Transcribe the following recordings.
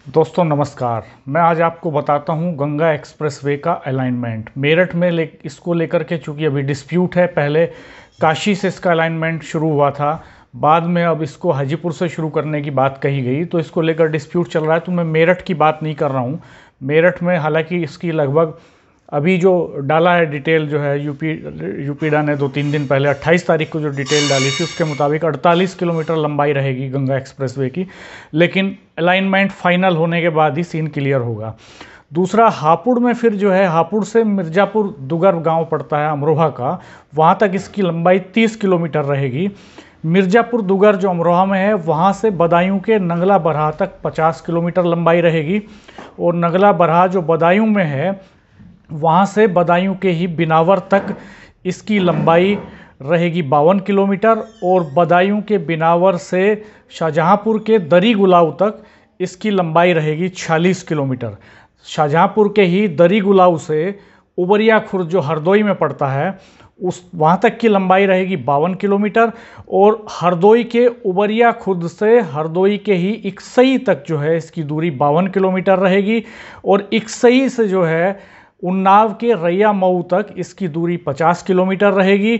दोस्तों नमस्कार। मैं आज आपको बताता हूं गंगा एक्सप्रेसवे का अलाइनमेंट मेरठ में इसको लेकर के, चूंकि अभी डिस्प्यूट है। पहले काशी से इसका अलाइनमेंट शुरू हुआ था, बाद में अब इसको हाजीपुर से शुरू करने की बात कही गई, तो इसको लेकर डिस्प्यूट चल रहा है। तो मैं मेरठ की बात नहीं कर रहा हूं। मेरठ में हालांकि इसकी लगभग अभी जो डाला है डिटेल, जो है यूपीडा ने 2-3 दिन पहले 28 तारीख को जो डिटेल डाली थी, उसके मुताबिक 48 किलोमीटर लंबाई रहेगी गंगा एक्सप्रेसवे की। लेकिन अलाइनमेंट फाइनल होने के बाद ही सीन क्लियर होगा। दूसरा, हापुड़ में फिर जो है, हापुड़ से मिर्ज़ापुर दुगर गांव पड़ता है अमरोहा का, वहां तक इसकी लंबाई 30 किलोमीटर रहेगी। मिर्ज़ापुर दुगर जो अमरोहा में है, वहां से बदायूं के नंगला बरहा तक 50 किलोमीटर लंबाई रहेगी। और नंगला बरहा जो बदायूं में है, वहाँ से बदायूं के ही बिनावर तक इसकी लंबाई रहेगी 52 किलोमीटर। और बदायूं के बिनावर से शाहजहांपुर के दरी गुलाव तक इसकी लंबाई रहेगी 46 किलोमीटर। शाहजहांपुर के ही दरी गुलाव से उबरिया खुर्द जो हरदोई में पड़ता है, उस वहाँ तक की लंबाई रहेगी 52 किलोमीटर। और हरदोई के उबरिया खुर्द से हरदोई के ही इकसई तक जो है, इसकी दूरी 52 किलोमीटर रहेगी। और इकसई से जो है उन्नाव के रैया मऊ तक इसकी दूरी 50 किलोमीटर रहेगी।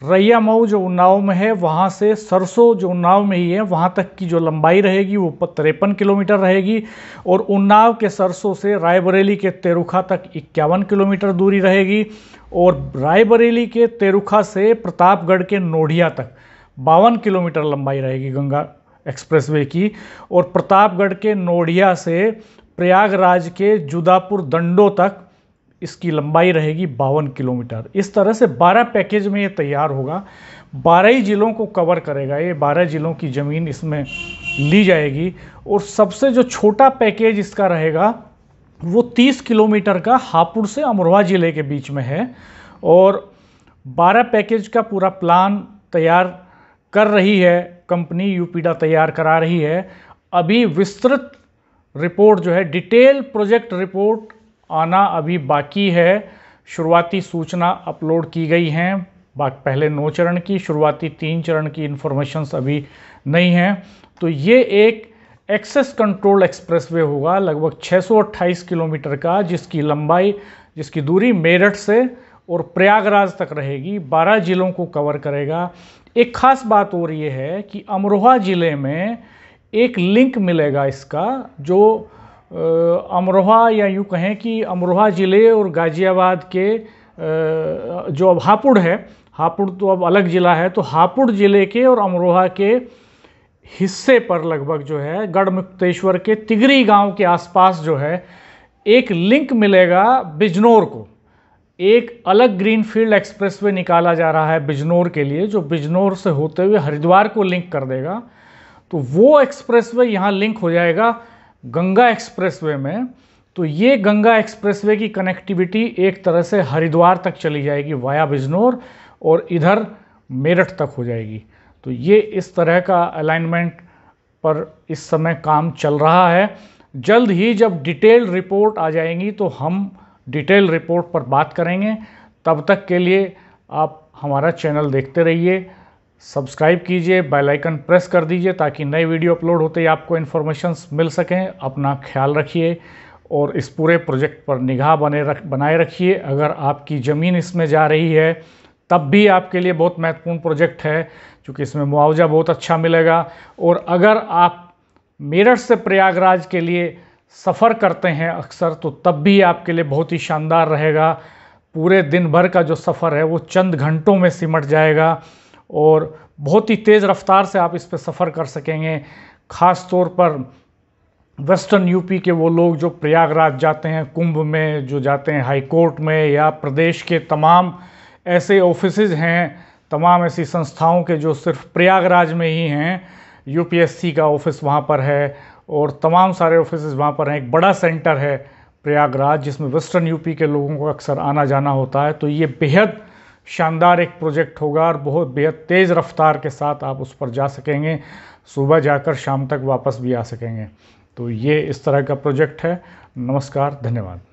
रैया मऊ जो उन्नाव में है, वहाँ से सरसों जो उन्नाव में ही है, वहाँ तक की जो लंबाई रहेगी वो 53 किलोमीटर रहेगी। और उन्नाव के सरसों से रायबरेली के तेरुखा तक 51 किलोमीटर दूरी रहेगी। और रायबरेली के तेरुखा से प्रतापगढ़ के नोढिया तक 52 किलोमीटर लंबाई रहेगी गंगा एक्सप्रेसवे की। और प्रतापगढ़ के नोढिया से प्रयागराज के जुदापुर दंडो तक इसकी लंबाई रहेगी 52 किलोमीटर। इस तरह से 12 पैकेज में ये तैयार होगा। 12 ही ज़िलों को कवर करेगा। ये 12 ज़िलों की ज़मीन इसमें ली जाएगी। और सबसे जो छोटा पैकेज इसका रहेगा वो 30 किलोमीटर का हापुड़ से अमरोहा ज़िले के बीच में है। और 12 पैकेज का पूरा प्लान तैयार कर रही है कंपनी, यूपीडा तैयार करा रही है। अभी विस्तृत रिपोर्ट जो है, डिटेल प्रोजेक्ट रिपोर्ट आना अभी बाकी है। शुरुआती सूचना अपलोड की गई हैं, पहले 9 चरण की, शुरुआती 3 चरण की इन्फॉर्मेशंस अभी नहीं हैं। तो ये एक एक्सेस कंट्रोल एक्सप्रेसवे होगा लगभग 628 किलोमीटर का, जिसकी दूरी मेरठ से और प्रयागराज तक रहेगी। 12 ज़िलों को कवर करेगा। एक खास बात और ये है कि अमरोहा ज़िले में एक लिंक मिलेगा इसका, जो अमरोहा, या यूँ कहें कि अमरोहा ज़िले और गाज़ियाबाद के जो अब हापुड़ है, हापुड़ तो अब अलग ज़िला है, तो हापुड़ ज़िले के और अमरोहा के हिस्से पर लगभग जो है गढ़मुक्तेश्वर के तिगरी गांव के आसपास जो है एक लिंक मिलेगा बिजनौर को। एक अलग ग्रीनफील्ड एक्सप्रेसवे निकाला जा रहा है बिजनौर के लिए, जो बिजनौर से होते हुए हरिद्वार को लिंक कर देगा। तो वो एक्सप्रेसवे यहाँ लिंक हो जाएगा गंगा एक्सप्रेसवे में। तो ये गंगा एक्सप्रेसवे की कनेक्टिविटी एक तरह से हरिद्वार तक चली जाएगी वाया बिजनौर, और इधर मेरठ तक हो जाएगी। तो ये इस तरह का अलाइनमेंट पर इस समय काम चल रहा है। जल्द ही जब डिटेल रिपोर्ट आ जाएंगी तो हम डिटेल रिपोर्ट पर बात करेंगे। तब तक के लिए आप हमारा चैनल देखते रहिए, सब्सक्राइब कीजिए, बेल आइकन प्रेस कर दीजिए ताकि नई वीडियो अपलोड होते ही आपको इन्फॉर्मेशंस मिल सकें। अपना ख्याल रखिए और इस पूरे प्रोजेक्ट पर निगाह बनाए रखिए। अगर आपकी ज़मीन इसमें जा रही है तब भी आपके लिए बहुत महत्वपूर्ण प्रोजेक्ट है, क्योंकि इसमें मुआवजा बहुत अच्छा मिलेगा। और अगर आप मेरठ से प्रयागराज के लिए सफ़र करते हैं अक्सर, तो तब भी आपके लिए बहुत ही शानदार रहेगा। पूरे दिन भर का जो सफ़र है वो चंद घंटों में सिमट जाएगा और बहुत ही तेज़ रफ्तार से आप इस पर सफ़र कर सकेंगे। ख़ास तौर पर वेस्टर्न यूपी के वो लोग जो प्रयागराज जाते हैं, कुंभ में जो जाते हैं, हाई कोर्ट में, या प्रदेश के तमाम ऐसे ऑफिसेज हैं, तमाम ऐसी संस्थाओं के जो सिर्फ प्रयागराज में ही हैं। यूपीएससी का ऑफिस वहाँ पर है और तमाम सारे ऑफिसेज वहाँ पर हैं। एक बड़ा सेंटर है प्रयागराज, जिसमें वेस्टर्न यूपी के लोगों को अक्सर आना जाना होता है। तो ये बेहद शानदार एक प्रोजेक्ट होगा और बहुत बेहद तेज़ रफ्तार के साथ आप उस पर जा सकेंगे। सुबह जाकर शाम तक वापस भी आ सकेंगे। तो ये इस तरह का प्रोजेक्ट है। नमस्कार, धन्यवाद।